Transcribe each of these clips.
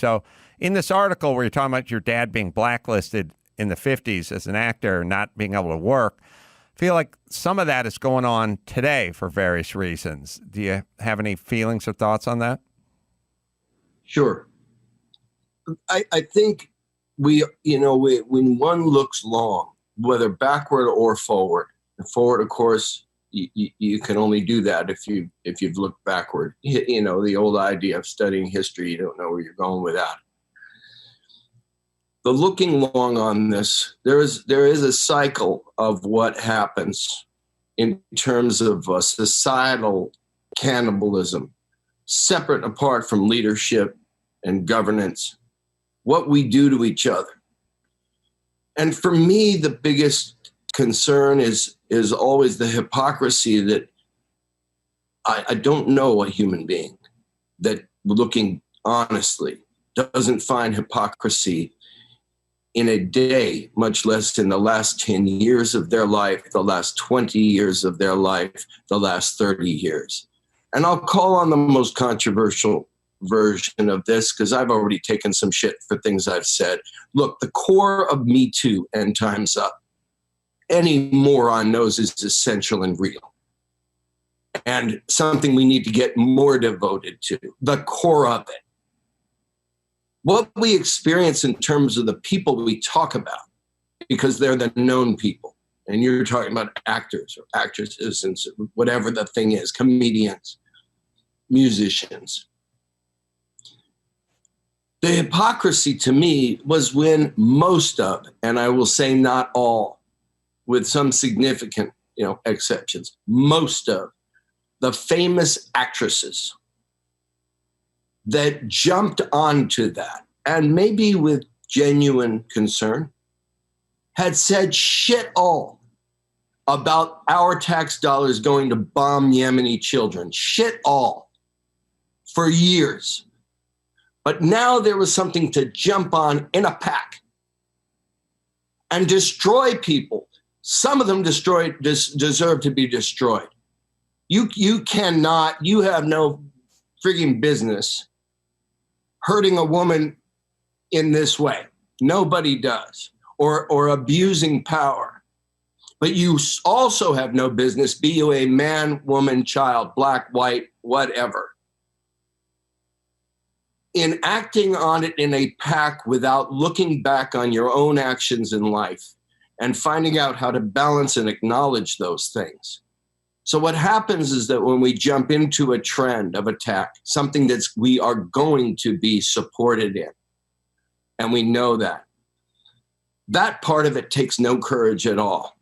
So in this article where you're talking about your dad being blacklisted in the 50s as an actor, not being able to work, I feel like some of that is going on today for various reasons. Do you have any feelings or thoughts on that? Sure. I think when one looks long, whether backward or forward, and forward, of course, you can only do that if you've looked backward. The old idea of studying history, you don't know where you're going with that. The looking long on this, there is a cycle of what happens in terms of societal cannibalism, separate and apart from leadership and governance, what we do to each other. And for me, the biggest concern is always the hypocrisy that I don't know a human being that, looking honestly, doesn't find hypocrisy in a day, much less in the last 10 years of their life, the last 20 years of their life, the last 30 years. And I'll call on the most controversial version of this because I've already taken some shit for things I've said. Look, the core of Me Too and Time's Up, any moron knows is essential and real. And something we need to get more devoted to, the core of it. What we experience in terms of the people we talk about, because they're the known people, and you're talking about actors or actresses and whatever the thing is, comedians, musicians. The hypocrisy to me was when most of, and I will say not all, with some significant, exceptions, most of the famous actresses that jumped onto that, and maybe with genuine concern, had said shit all about our tax dollars going to bomb Yemeni children, shit all, for years. But now there was something to jump on in a pack and destroy people. Some of them deserve to be destroyed. You have no frigging business hurting a woman in this way. Nobody does. Or abusing power. But you also have no business, be you a man, woman, child, black, white, whatever, in acting on it in a pack without looking back on your own actions in life and finding out how to balance and acknowledge those things. So what happens is that when we jump into a trend of attack, something that we are going to be supported in, and we know that part of it takes no courage at all.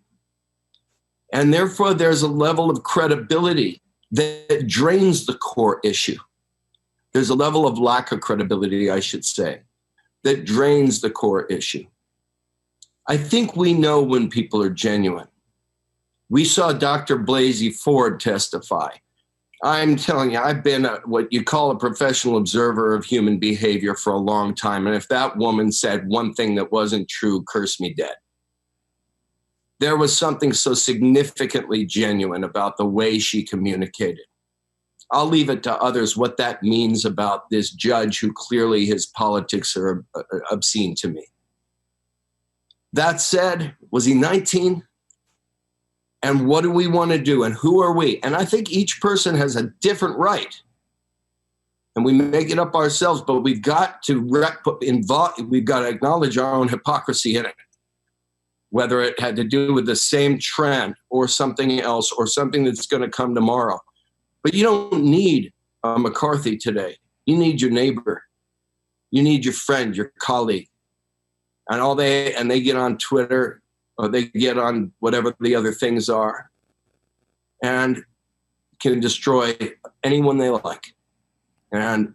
And therefore, there's a level of credibility that drains the core issue. There's a level of lack of credibility, I should say, that drains the core issue. I think we know when people are genuine. We saw Dr. Blasey Ford testify. I'm telling you, I've been what you call a professional observer of human behavior for a long time. And if that woman said one thing that wasn't true, curse me dead. There was something so significantly genuine about the way she communicated. I'll leave it to others what that means about this judge who clearly his politics are obscene to me. That said, was he 19? And what do we want to do? And who are we? And I think each person has a different right. And we make it up ourselves, but we've got to acknowledge our own hypocrisy in it. Whether it had to do with the same trend or something else or something that's going to come tomorrow. But you don't need McCarthy today. You need your neighbor. You need your friend, your colleague. And they get on Twitter or they get on whatever the other things are and can destroy anyone they like. And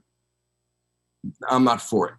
I'm not for it.